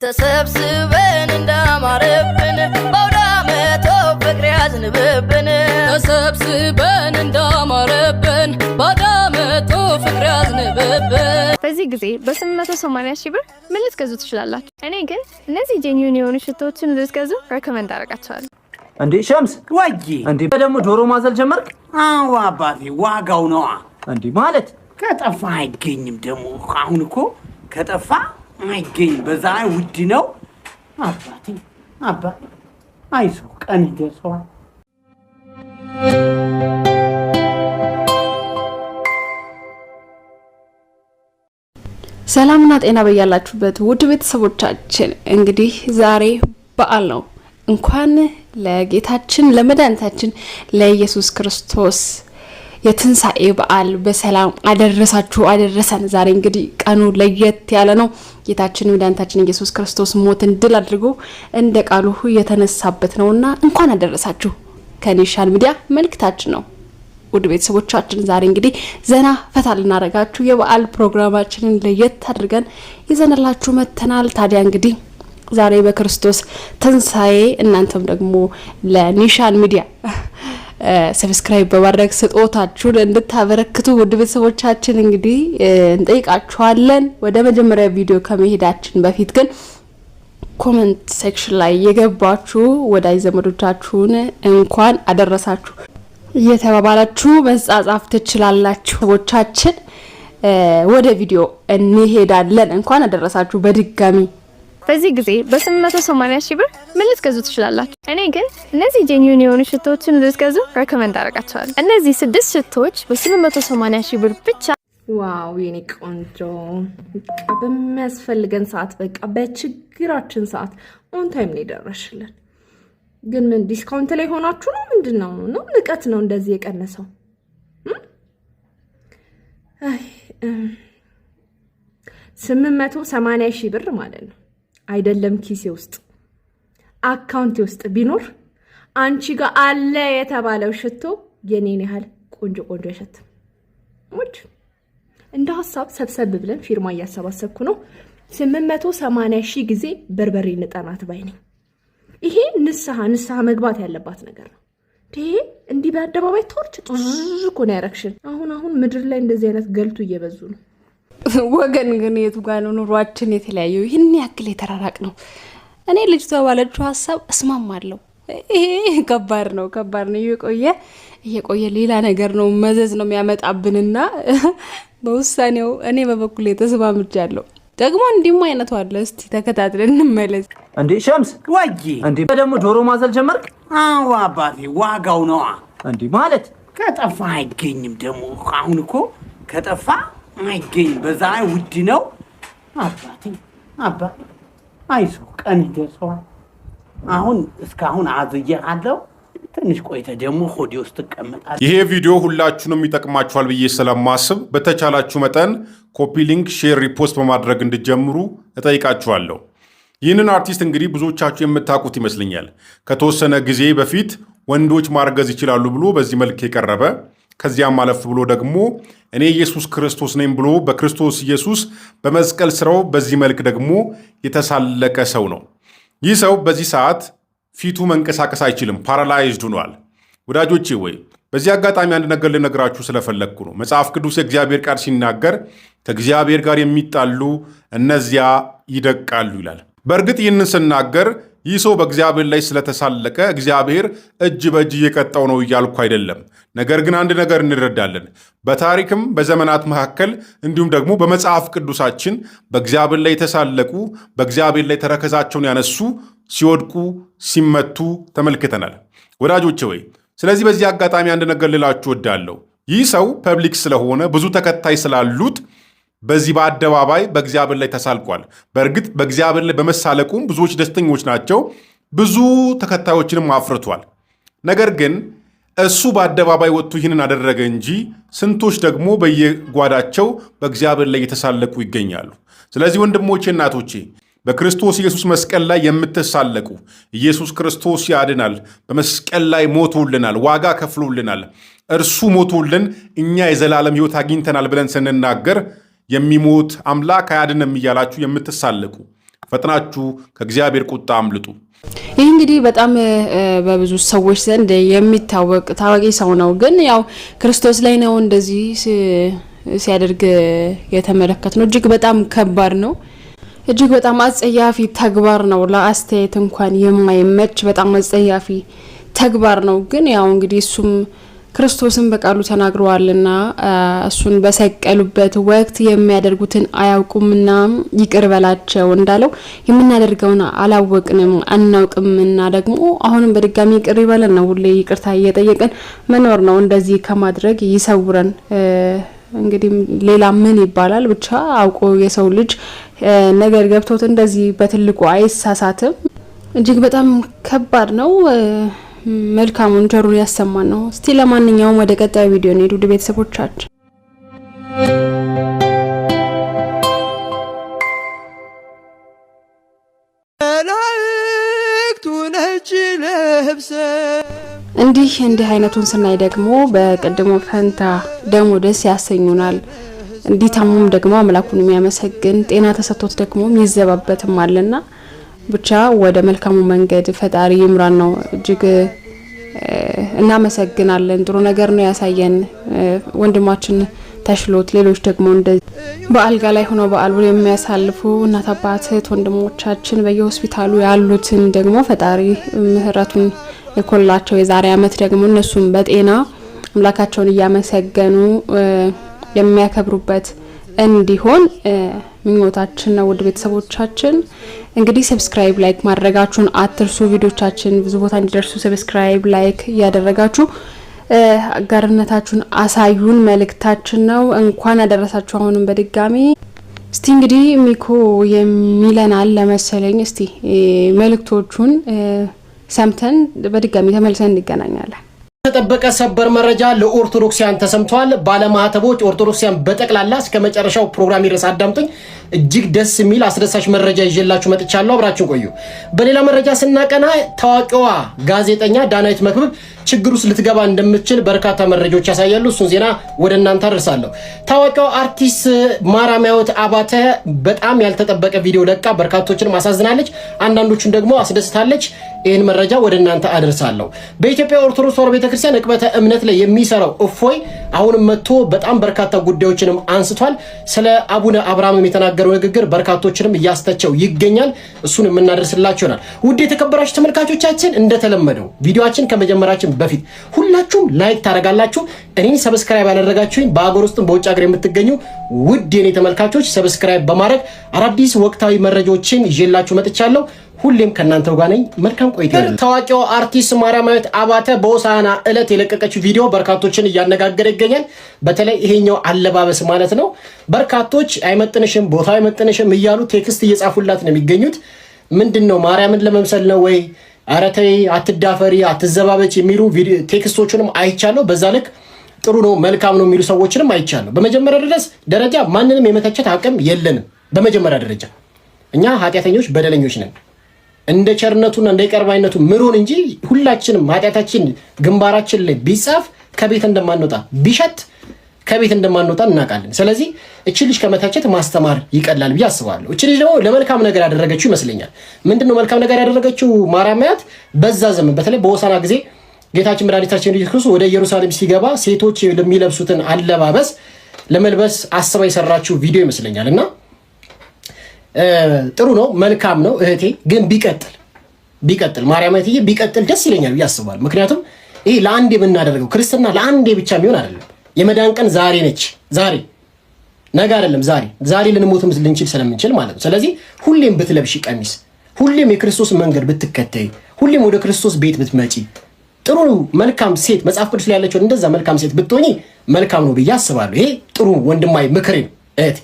ተሰብስበን እንዳማረብን ባውዳመቶ ፍቅር ያዝንብብን ተሰብስበን እንዳማረብን ባውዳመቶ ፍቅር ያዝንብብን። በዚህ ጊዜ በ880 ሺህ ብር ምን ልትገዙ ትችላላችሁ? እኔ ግን እነዚህ ጄኒዩን የሆኑ ሽቶዎችን ልትገዙ ሬኮመንድ አደርጋቸዋለሁ። እንዴ ሸምስ ወይ እንዴ ደግሞ ዶሮ ማዘል ጀመርክ? አዎ አባቴ ዋጋው ነው እንዴ ማለት ከጠፋ አይገኝም። ደግሞ አሁን እኮ ከጠፋ አይገኝም። በዛ ላይ ውድ ነው አባቴ። አይዞህ ቀን ይደርሰዋል። ሰላምና ጤና በያላችሁበት ውድ ቤተሰቦቻችን፣ እንግዲህ ዛሬ በዓል ነው። እንኳን ለጌታችን ለመድኃኒታችን ለኢየሱስ ክርስቶስ የትንሣኤ በዓል በሰላም አደረሳችሁ አደረሰን። ዛሬ እንግዲህ ቀኑ ለየት ያለ ነው። ጌታችን መድኃኒታችን ኢየሱስ ክርስቶስ ሞትን ድል አድርጎ እንደ ቃሉ የተነሳበት ነውና እንኳን አደረሳችሁ ከኒሻን ሚዲያ መልእክታችን ነው። ውድ ቤተሰቦቻችን ዛሬ እንግዲህ ዘና ፈታ ልናረጋችሁ የበዓል ፕሮግራማችንን ለየት አድርገን ይዘንላችሁ መተናል። ታዲያ እንግዲህ ዛሬ በክርስቶስ ትንሣኤ እናንተም ደግሞ ለኒሻን ሚዲያ ሰብስክራይብ በማድረግ ስጦታችሁን እንድታበረክቱ ውድ ቤተሰቦቻችን እንግዲህ እንጠይቃችኋለን። ወደ መጀመሪያ ቪዲዮ ከመሄዳችን በፊት ግን ኮሜንት ሴክሽን ላይ የገባችሁ ወዳጅ ዘመዶቻችሁን እንኳን አደረሳችሁ እየተባባላችሁ መጻጻፍ ትችላላችሁ። ሰዎቻችን ወደ ቪዲዮ እንሄዳለን። እንኳን አደረሳችሁ በድጋሚ። በዚህ ጊዜ በ880 ሺህ ብር ምን ልትገዙ ትችላላችሁ? እኔ ግን እነዚህ ጄኒዩን የሆኑ ሽቶዎችን ልትገዙ ሬኮመንድ አደርጋቸዋለሁ። እነዚህ 6 ሽቶዎች በ880 ሺህ ብር ብቻ። ዋው የኔ ቆንጆ፣ በሚያስፈልገን ሰዓት በቃ በችግራችን ሰዓት ኦን ታይም ነው የደረሽልን። ግን ምን ዲስካውንት ላይ ሆናችሁ ነው? ምንድነው ነው ንቀት ነው እንደዚህ የቀነሰው? 880 ሺህ ብር ማለት ነው አይደለም። ኪሴ ውስጥ አካውንቴ ውስጥ ቢኖር አንቺ ጋር አለ የተባለው ሽቶ የኔን ያህል ቆንጆ ይሸት ሙድ እንደ ሐሳብ ሰብሰብ ብለን ፊርማ እያሰባሰብኩ ነው። 880 ሺህ ጊዜ በርበሬ ንጠናት ባይ ነኝ። ይሄ ንስሐ መግባት ያለባት ነገር ነው። እንዲህ በአደባባይ ቶርች ጥዝኮ ነው ያረክሽን። አሁን ምድር ላይ እንደዚህ አይነት ገልቱ እየበዙ ነው። ወገን ግን የቱ ጋር ነው ኑሯችን የተለያየው? ይሄን ያክል የተራራቅ ነው። እኔ ልጅቷ ባለችው ሐሳብ እስማማለሁ። ይሄ ከባድ ነው። እየቆየ ሌላ ነገር ነው መዘዝ ነው የሚያመጣብንና በውሳኔው እኔ በበኩሌ ተስማምቻለሁ። ደግሞ እንዲም አይነቱ አለ። እስቲ ተከታትለን እንመለስ። እንዴ ሸምስ ወይ እንዴ ደግሞ ዶሮ ማዘል ጀመርክ? አዎ አባቴ ዋጋው ነው እንዴ ማለት ከጠፋ አይገኝም። ደግሞ አሁን እኮ ከጠፋ አይገኝም። በዛ ላይ ውድ ነው አባቴ። አይዞህ ቀን ይደርሰዋል። አሁን እስካሁን አዝዬሃለሁ። ትንሽ ቆይተ ደግሞ ሆዴ ውስጥ ተቀመጣለህ። ይሄ ቪዲዮ ሁላችሁንም ይጠቅማችኋል ብዬ ስለማስብ በተቻላችሁ መጠን ኮፒ ሊንክ፣ ሼር፣ ሪፖስት በማድረግ እንድጀምሩ እጠይቃችኋለሁ። ይህንን አርቲስት እንግዲህ ብዙዎቻችሁ የምታውቁት ይመስለኛል። ከተወሰነ ጊዜ በፊት ወንዶች ማርገዝ ይችላሉ ብሎ በዚህ መልክ የቀረበ ከዚያም አለፍ ብሎ ደግሞ እኔ ኢየሱስ ክርስቶስ ነኝ ብሎ በክርስቶስ ኢየሱስ በመስቀል ስራው በዚህ መልክ ደግሞ የተሳለቀ ሰው ነው። ይህ ሰው በዚህ ሰዓት ፊቱ መንቀሳቀስ አይችልም፣ ፓራላይዝድ ሆኗል። ወዳጆቼ ወይ በዚህ አጋጣሚ አንድ ነገር ልነግራችሁ ስለፈለግኩ ነው። መጽሐፍ ቅዱስ የእግዚአብሔር ቃል ሲናገር ከእግዚአብሔር ጋር የሚጣሉ እነዚያ ይደቃሉ ይላል። በእርግጥ ይህንን ስናገር ይህ ሰው በእግዚአብሔር ላይ ስለተሳለቀ እግዚአብሔር እጅ በእጅ እየቀጣው ነው እያልኩ አይደለም። ነገር ግን አንድ ነገር እንረዳለን። በታሪክም በዘመናት መካከል እንዲሁም ደግሞ በመጽሐፍ ቅዱሳችን በእግዚአብሔር ላይ የተሳለቁ በእግዚአብሔር ላይ ተረከዛቸውን ያነሱ ሲወድቁ ሲመቱ ተመልክተናል ወዳጆቼ ወይ። ስለዚህ በዚህ አጋጣሚ አንድ ነገር ልላችሁ እወዳለሁ። ይህ ሰው ፐብሊክ ስለሆነ ብዙ ተከታይ ስላሉት በዚህ በአደባባይ በእግዚአብሔር ላይ ተሳልቋል። በእርግጥ በእግዚአብሔር ላይ በመሳለቁም ብዙዎች ደስተኞች ናቸው፣ ብዙ ተከታዮችንም አፍርቷል። ነገር ግን እሱ በአደባባይ ወጥቶ ይህንን አደረገ እንጂ ስንቶች ደግሞ በየጓዳቸው በእግዚአብሔር ላይ የተሳለቁ ይገኛሉ። ስለዚህ ወንድሞቼ፣ እናቶቼ በክርስቶስ ኢየሱስ መስቀል ላይ የምትሳለቁ ኢየሱስ ክርስቶስ ያድናል፣ በመስቀል ላይ ሞቶልናል፣ ዋጋ ከፍሎልናል፣ እርሱ ሞቶልን እኛ የዘላለም ሕይወት አግኝተናል ብለን ስንናገር የሚሞት አምላክ አያድንም እያላችሁ የምትሳለቁ ፈጥናችሁ ከእግዚአብሔር ቁጣ አምልጡ። ይህ እንግዲህ በጣም በብዙ ሰዎች ዘንድ የሚታወቅ ታዋቂ ሰው ነው። ግን ያው ክርስቶስ ላይ ነው እንደዚህ ሲያደርግ የተመለከትነው። እጅግ በጣም ከባድ ነው። እጅግ በጣም አጸያፊ ተግባር ነው። ለአስተያየት እንኳን የማይመች በጣም አጸያፊ ተግባር ነው። ግን ያው እንግዲህ እሱም ክርስቶስን በቃሉ ተናግረዋልና እሱን በሰቀሉበት ወቅት የሚያደርጉትን አያውቁምና ይቅር በላቸው እንዳለው የምናደርገውን አላወቅንም አናውቅምና ደግሞ አሁንም በድጋሚ ይቅር ይበለን ነው። ሁሌ ይቅርታ እየጠየቀን መኖር ነው። እንደዚህ ከማድረግ ይሰውረን። እንግዲህ ሌላ ምን ይባላል? ብቻ አውቆ የሰው ልጅ ነገር ገብቶት እንደዚህ በትልቁ አይሳሳትም። እጅግ በጣም ከባድ ነው። መልካሙን ጀሩን ያሰማን ነው። እስቲ ለማንኛውም ወደ ቀጣዩ ቪዲዮ እንሂድ ውድ ቤተሰቦቻችን። እንዲህ አይነቱን ስናይ ደግሞ በቀደሞ ፈንታ ደግሞ ደስ ያሰኙናል። እንዲታሙም ደግሞ አምላኩን የሚያመሰግን ጤና ተሰጥቶት ደግሞ የሚዘባበትም አለና ብቻ ወደ መልካሙ መንገድ ፈጣሪ ይምራን ነው። እጅግ እናመሰግናለን። ጥሩ ነገር ነው ያሳየን ወንድማችን ተሽሎት ሌሎች ደግሞ እንደ በአልጋ ላይ ሆነው በዓሉን የሚያሳልፉ እናት አባት ወንድሞቻችን በየሆስፒታሉ ያሉትን ደግሞ ፈጣሪ ምህረቱን የኮላቸው የዛሬ አመት ደግሞ እነሱም በጤና አምላካቸውን እያመሰገኑ የሚያከብሩበት እንዲሆን ምኞታችን ነው። ውድ ቤተሰቦቻችን እንግዲህ ሰብስክራይብ ላይክ ማድረጋችሁን አትርሱ። ቪዲዮቻችን ብዙ ቦታ እንዲደርሱ ሰብስክራይብ ላይክ ያደረጋችሁ አጋርነታችሁን አሳዩን መልእክታችን ነው። እንኳን ያደረሳችሁ አሁንም በድጋሚ እስቲ እንግዲህ ሚኮ የሚለናል ለመሰለኝ እስቲ መልእክቶቹን ሰምተን በድጋሚ ተመልሰን እንገናኛለን። ተጠበቀ ሰበር መረጃ ለኦርቶዶክሲያን ተሰምቷል። ባለማህተቦች ኦርቶዶክሲያን በጠቅላላ እስከ መጨረሻው ፕሮግራም ይረሳ አዳምጡኝ። እጅግ ደስ የሚል አስደሳች መረጃ ይዤላችሁ መጥቻለሁ። አብራችሁን ቆዩ። በሌላ መረጃ ስናቀና ታዋቂዋ ጋዜጠኛ ዳናይት መክብብ ችግር ውስጥ ልትገባ እንደምትችል በርካታ መረጃዎች ያሳያሉ። እሱን ዜና ወደ እናንተ አደርሳለሁ። ታዋቂው አርቲስት ማራማዊት አባተ በጣም ያልተጠበቀ ቪዲዮ ለቃ በርካቶችን ማሳዝናለች፣ አንዳንዶቹን ደግሞ አስደስታለች። ይህን መረጃ ወደ እናንተ አደርሳለሁ። በኢትዮጵያ ኦርቶዶክስ ተዋሕዶ ቤተክርስቲያን ዕቅበተ እምነት ላይ የሚሰራው እፎይ አሁንም መጥቶ በጣም በርካታ ጉዳዮችንም አንስቷል። ስለ አቡነ አብርሃም የተናገረው ንግግር በርካቶችንም እያስተቸው ይገኛል። እሱን የምናደርስላችሁ ይሆናል። ውድ የተከበራችሁ ተመልካቾቻችን እንደተለመደው ቪዲዮአችን ከመጀመራችን በፊት ሁላችሁም ላይክ ታደርጋላችሁ። እኔን ሰብስክራይብ ያደረጋችሁኝ በአገር ውስጥም በውጭ ሀገር የምትገኙ ውድ የኔ ተመልካቾች ሰብስክራይብ በማድረግ አዳዲስ ወቅታዊ መረጃዎችን ይዤላችሁ መጥቻለሁ። ሁሌም ከናንተው ጋር ነኝ። መልካም ቆይታ። ታዋቂው አርቲስት ማራማዊት አባተ በሆሳዕና ዕለት የለቀቀችው ቪዲዮ በርካቶችን እያነጋገረ ይገኛል። በተለይ ይሄኛው አለባበስ ማለት ነው። በርካቶች አይመጥንሽም፣ ቦታው አይመጥንሽም እያሉ ቴክስት እየጻፉላት ነው የሚገኙት። ምንድነው ማርያምን ለመምሰል ነው ወይ? ኧረ ተይ አትዳፈሪ፣ አትዘባበች የሚሉ ቴክስቶችንም አይቻለሁ። በዛ ልክ ጥሩ ነው መልካም ነው የሚሉ ሰዎችንም አይቻለሁ። በመጀመሪያ ደረጃ ማንንም የመተቸት አቅም የለንም። በመጀመሪያ ደረጃ እኛ ኃጢአተኞች በደለኞች ነን። እንደ ቸርነቱና እንደ ይቅርባይነቱ ምሩን እንጂ ሁላችንም ኃጢአታችን ግንባራችን ላይ ቢጻፍ ከቤት እንደማንወጣ ቢሸት ከቤት እንደማንወጣ እናውቃለን። ስለዚህ እቺ ልጅ ከመታቸት ማስተማር ይቀላል ብዬ አስባለሁ። እቺ ልጅ ደግሞ ለመልካም ነገር ያደረገችው ይመስለኛል። ምንድነው መልካም ነገር ያደረገችው? ማራማያት በዛ ዘመን በተለይ በሆሳዕና ጊዜ ጌታችን መድኃኒታችን ኢየሱስ ክርስቶስ ወደ ኢየሩሳሌም ሲገባ ሴቶች የሚለብሱትን አለባበስ ለመልበስ አስባ የሰራችው ቪዲዮ ይመስለኛል። እና ጥሩ ነው መልካም ነው እህቴ። ግን ቢቀጥል ማርያማዊትዬ ቢቀጥል ደስ ይለኛል ብዬ አስባለሁ። ምክንያቱም ይሄ ለአንዴ የምናደርገው ክርስትና ለአንዴ ብቻ የሚሆን አይደለም። የመዳን ቀን ዛሬ ነች። ዛሬ ነገ አይደለም። ዛሬ ልንሞትም ልንችል ስለምንችል ማለት ነው። ስለዚህ ሁሌም ብትለብሺ ቀሚስ፣ ሁሌም የክርስቶስ መንገድ ብትከተይ፣ ሁሌም ወደ ክርስቶስ ቤት ብትመጪ ጥሩ መልካም ሴት መጽሐፍ ቅዱስ ላይ ያለችው እንደዛ መልካም ሴት ብትሆኚ መልካም ነው ብዬ አስባለሁ። ይሄ ጥሩ ወንድማዊ ምክሬ ነው እህት።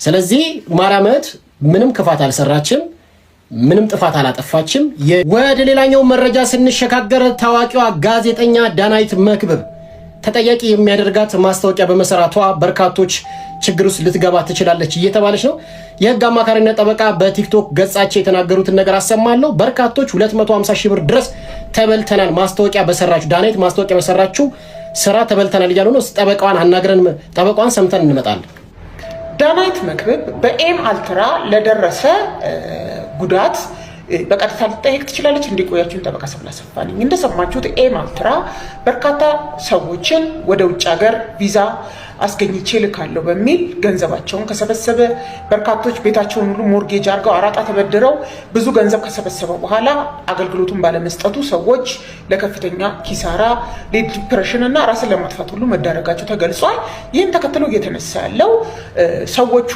ስለዚህ ማርያማዊት ምንም ክፋት አልሰራችም፣ ምንም ጥፋት አላጠፋችም። ወደ ሌላኛው መረጃ ስንሸጋገር ታዋቂዋ ጋዜጠኛ ዳናይት መክብብ ተጠያቂ የሚያደርጋት ማስታወቂያ በመሰራቷ በርካቶች ችግር ውስጥ ልትገባ ትችላለች እየተባለች ነው። የህግ አማካሪና ጠበቃ በቲክቶክ ገጻቸው የተናገሩትን ነገር አሰማለሁ። በርካቶች 250 ሺህ ብር ድረስ ተበልተናል፣ ማስታወቂያ በሰራችሁ ዳናይት ማስታወቂያ በሰራችሁ ስራ ተበልተናል እያሉ ነው። ጠበቃዋን አናግረን ጠበቃዋን ሰምተን እንመጣለን። ዳናይት መክብብ በኤም አልትራ ለደረሰ ጉዳት በቀጥታ ልትጠየቅ ትችላለች። እንዲቆያችሁን ጠበቃ ሰብለ አሰፋ ነኝ። እንደሰማችሁት ኤም አልትራ በርካታ ሰዎችን ወደ ውጭ ሀገር ቪዛ አስገኝቼ ልካለሁ በሚል ገንዘባቸውን ከሰበሰበ በርካቶች ቤታቸውን ሁሉ ሞርጌጅ አድርገው አራጣ ተበድረው ብዙ ገንዘብ ከሰበሰበ በኋላ አገልግሎቱን ባለመስጠቱ ሰዎች ለከፍተኛ ኪሳራ፣ ዲፕሬሽን እና ራስን ለማጥፋት ሁሉ መዳረጋቸው ተገልጿል። ይህን ተከትሎ እየተነሳ ያለው ሰዎቹ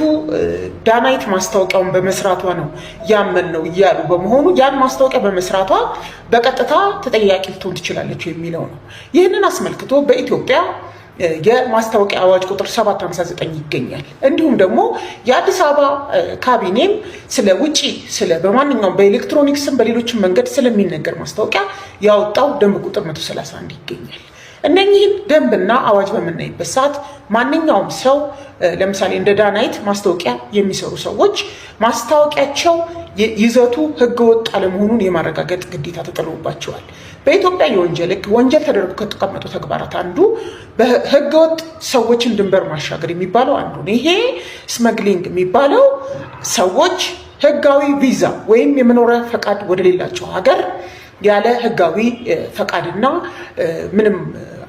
ዳናይት ማስታወቂያውን በመስራቷ ነው ያመን ነው እያሉ በመሆኑ ያን ማስታወቂያ በመስራቷ በቀጥታ ተጠያቂ ልትሆን ትችላለች የሚለው ነው። ይህንን አስመልክቶ በኢትዮጵያ የማስታወቂያ አዋጅ ቁጥር 759 ይገኛል። እንዲሁም ደግሞ የአዲስ አበባ ካቢኔም ስለ ውጪ ስለ በማንኛውም በኤሌክትሮኒክስም በሌሎችም መንገድ ስለሚነገር ማስታወቂያ ያወጣው ደንብ ቁጥር 131 ይገኛል። እነኚህን ደንብና አዋጅ በምናይበት ሰዓት ማንኛውም ሰው ለምሳሌ እንደ ዳናይት ማስታወቂያ የሚሰሩ ሰዎች ማስታወቂያቸው ይዘቱ ህገወጥ አለመሆኑን የማረጋገጥ ግዴታ ተጥሎባቸዋል። በኢትዮጵያ የወንጀል ህግ ወንጀል ተደርጎ ከተቀመጡ ተግባራት አንዱ በህገወጥ ሰዎችን ድንበር ማሻገር የሚባለው አንዱ ነው። ይሄ ስመግሊንግ የሚባለው ሰዎች ህጋዊ ቪዛ ወይም የመኖሪያ ፈቃድ ወደሌላቸው ሀገር ያለ ህጋዊ ፈቃድና ምንም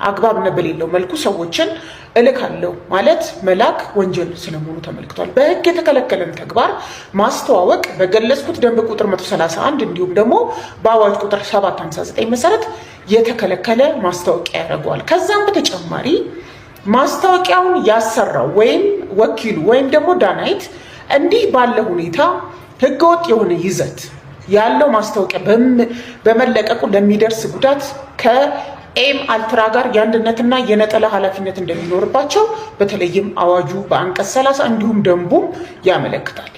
አግባብነት በሌለው መልኩ ሰዎችን እልካለሁ ማለት መላክ ወንጀል ስለመሆኑ ተመልክቷል። በህግ የተከለከለን ተግባር ማስተዋወቅ በገለጽኩት ደንብ ቁጥር 131 እንዲሁም ደግሞ በአዋጅ ቁጥር 759 መሰረት የተከለከለ ማስታወቂያ ያደርገዋል። ከዛም በተጨማሪ ማስታወቂያውን ያሰራው ወይም ወኪሉ ወይም ደግሞ ዳናይት እንዲህ ባለ ሁኔታ ህገወጥ የሆነ ይዘት ያለው ማስታወቂያ በመለቀቁ ለሚደርስ ጉዳት ከኤም አልትራ ጋር የአንድነትና የነጠላ ኃላፊነት እንደሚኖርባቸው በተለይም አዋጁ በአንቀጽ 30 እንዲሁም ደንቡም ያመለክታል።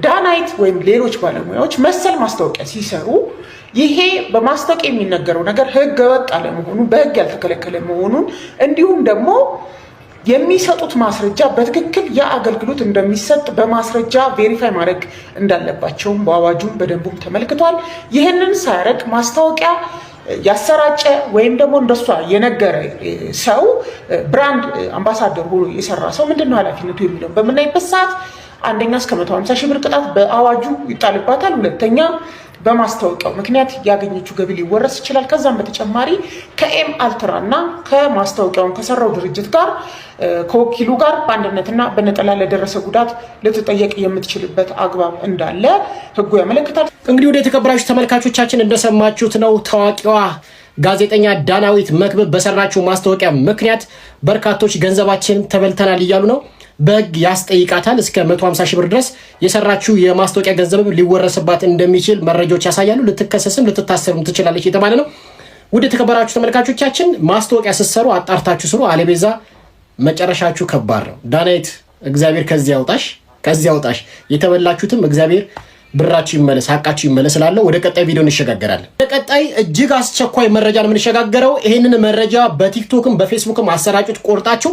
ዳናይት ወይም ሌሎች ባለሙያዎች መሰል ማስታወቂያ ሲሰሩ ይሄ በማስታወቂያ የሚነገረው ነገር ህገወጥ አለመሆኑ በህግ ያልተከለከለ መሆኑን እንዲሁም ደግሞ የሚሰጡት ማስረጃ በትክክል የአገልግሎት እንደሚሰጥ በማስረጃ ቬሪፋይ ማድረግ እንዳለባቸውም በአዋጁም በደንቡም ተመልክቷል። ይህንን ሳያደርግ ማስታወቂያ ያሰራጨ ወይም ደግሞ እንደሷ የነገረ ሰው ብራንድ አምባሳደር ሆኖ የሰራ ሰው ምንድነው ኃላፊነቱ የሚለውን በምናይበት ሰዓት አንደኛ እስከ 150 ሺህ ብር ቅጣት በአዋጁ ይጣልባታል። ሁለተኛ በማስታወቂያው ምክንያት ያገኘችው ገቢ ሊወረስ ይችላል። ከዛም በተጨማሪ ከኤም አልትራ እና ከማስታወቂያውን ከሰራው ድርጅት ጋር ከወኪሉ ጋር በአንድነትና በነጠላ ለደረሰ ጉዳት ልትጠየቅ የምትችልበት አግባብ እንዳለ ህጉ ያመለክታል። እንግዲህ ወደ የተከበራችሁ ተመልካቾቻችን እንደሰማችሁት ነው ታዋቂዋ ጋዜጠኛ ዳናዊት መክብብ በሰራችው ማስታወቂያ ምክንያት በርካቶች ገንዘባችን ተበልተናል እያሉ ነው። በህግ ያስጠይቃታል። እስከ 150 ሺህ ብር ድረስ የሰራችው የማስታወቂያ ገንዘብ ሊወረስባት እንደሚችል መረጃዎች ያሳያሉ። ልትከሰስም ልትታሰርም ትችላለች የተባለ ነው። ወደ ተከበራችሁ ተመልካቾቻችን ማስታወቂያ ስትሰሩ አጣርታችሁ ስሩ፣ አለበለዚያ መጨረሻችሁ ከባድ ነው። ዳናይት እግዚአብሔር ከዚህ ያውጣሽ፣ የተበላችሁትም እግዚአብሔር ብራችሁ ይመለስ፣ ሀቃችሁ ይመለስ እላለሁ። ወደ ቀጣይ ቪዲዮ እንሸጋገራለን። ወደ ቀጣይ እጅግ አስቸኳይ መረጃ ነው የምንሸጋገረው። ይሄንን መረጃ በቲክቶክም በፌስቡክም አሰራጩት ቆርጣችሁ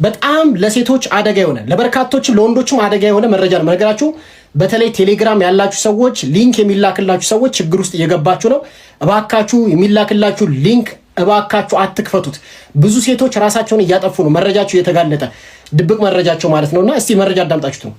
በጣም ለሴቶች አደጋ የሆነ ለበርካቶችም ለወንዶችም አደጋ የሆነ መረጃ ነው ነገራችሁ። በተለይ ቴሌግራም ያላችሁ ሰዎች ሊንክ የሚላክላችሁ ሰዎች ችግር ውስጥ እየገባችሁ ነው። እባካችሁ የሚላክላችሁ ሊንክ እባካችሁ አትክፈቱት። ብዙ ሴቶች ራሳቸውን እያጠፉ ነው፣ መረጃቸው እየተጋለጠ ድብቅ መረጃቸው ማለት ነውና እስቲ መረጃ አዳምጣችሁት ነው።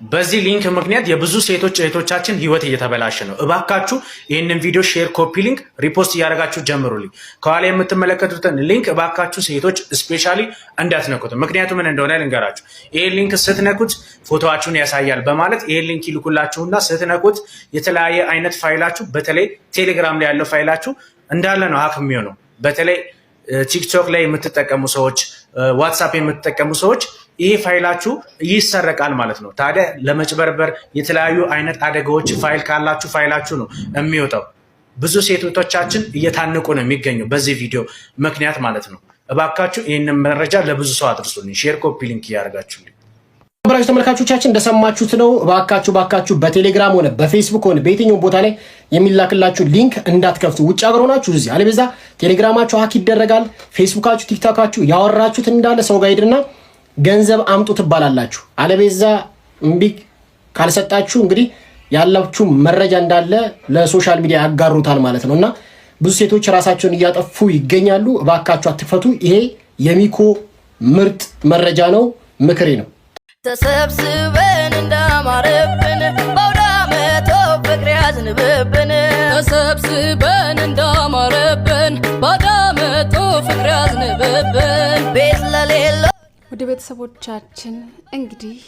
በዚህ ሊንክ ምክንያት የብዙ ሴቶች እህቶቻችን ህይወት እየተበላሸ ነው። እባካችሁ ይህንን ቪዲዮ ሼር፣ ኮፒ ሊንክ፣ ሪፖስት እያደረጋችሁ ጀምሩልኝ። ከኋላ የምትመለከቱትን ሊንክ እባካችሁ ሴቶች ስፔሻሊ እንዳትነኩት። ምክንያቱ ምን እንደሆነ ልንገራችሁ። ይህን ሊንክ ስትነኩት ፎቶዋችሁን ያሳያል በማለት ይህን ሊንክ ይልኩላችሁና ስትነኩት የተለያየ አይነት ፋይላችሁ በተለይ ቴሌግራም ላይ ያለው ፋይላችሁ እንዳለ ነው ሀክ የሚሆነው። በተለይ ቲክቶክ ላይ የምትጠቀሙ ሰዎች፣ ዋትሳፕ የምትጠቀሙ ሰዎች ይህ ፋይላችሁ ይሰረቃል ማለት ነው። ታዲያ ለመጭበርበር የተለያዩ አይነት አደጋዎች ፋይል ካላችሁ ፋይላችሁ ነው የሚወጣው። ብዙ ሴቶቻችን እየታነቁ ነው የሚገኙ በዚህ ቪዲዮ ምክንያት ማለት ነው። እባካችሁ ይህንን መረጃ ለብዙ ሰው አድርሱልኝ። ሼር፣ ኮፒ ሊንክ እያደረጋችሁልኝ። ተመልካቾች ተመልካቾቻችን እንደሰማችሁት ነው። እባካችሁ በቴሌግራም ሆነ በፌስቡክ ሆነ በየትኛው ቦታ ላይ የሚላክላችሁ ሊንክ እንዳትከፍቱ። ውጭ ሀገር ሆናችሁ እዚህ አለበዛ ቴሌግራማችሁ ሀክ ይደረጋል። ፌስቡካችሁ፣ ቲክቶካችሁ ያወራችሁት እንዳለ ሰው ጋር ሄድና ገንዘብ አምጡ ትባላላችሁ። አለበዛ እምቢ ካልሰጣችሁ እንግዲህ ያላችሁ መረጃ እንዳለ ለሶሻል ሚዲያ ያጋሩታል ማለት ነውና ብዙ ሴቶች ራሳቸውን እያጠፉ ይገኛሉ። እባካችሁ አትክፈቱ። ይሄ የሚኮ ምርጥ መረጃ ነው፣ ምክሬ ነው። ተሰብስበን እንዳማረብን በአውደ ዓመቱ ፍቅር ያዝንብብን ተሰብስበን እንዳማረብን በአውደ ዓመቱ ፍቅር ያዝንብብን ቤት ለሌለው ወደ ቤተሰቦቻችን እንግዲህ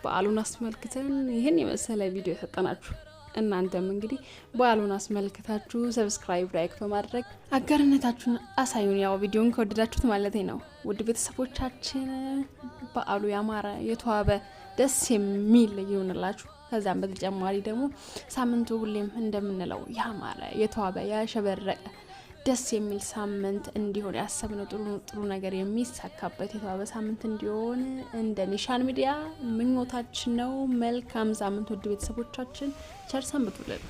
በዓሉን አስመልክተን ይህን የመሰለ ቪዲዮ ተጠናችሁ እናንተም እንግዲህ በዓሉን አስመልክታችሁ ሰብስክራይብ ላይክ በማድረግ አጋርነታችሁን አሳዩን። ያው ቪዲዮን ከወደዳችሁት ማለት ነው። ውድ ቤተሰቦቻችን በዓሉ ያማረ የተዋበ ደስ የሚል ይሁንላችሁ። ከዛም በተጨማሪ ደግሞ ሳምንቱ ሁሌም እንደምንለው ያማረ የተዋበ ያሸበረቀ ደስ የሚል ሳምንት እንዲሆን ያሰብነው ጥሩ ነገር የሚሳካበት የተዋበ ሳምንት እንዲሆን እንደ ኒሻን ሚዲያ ምኞታችን ነው። መልካም ሳምንት ውድ ቤተሰቦቻችን፣ ቸር ሰንብቱልን።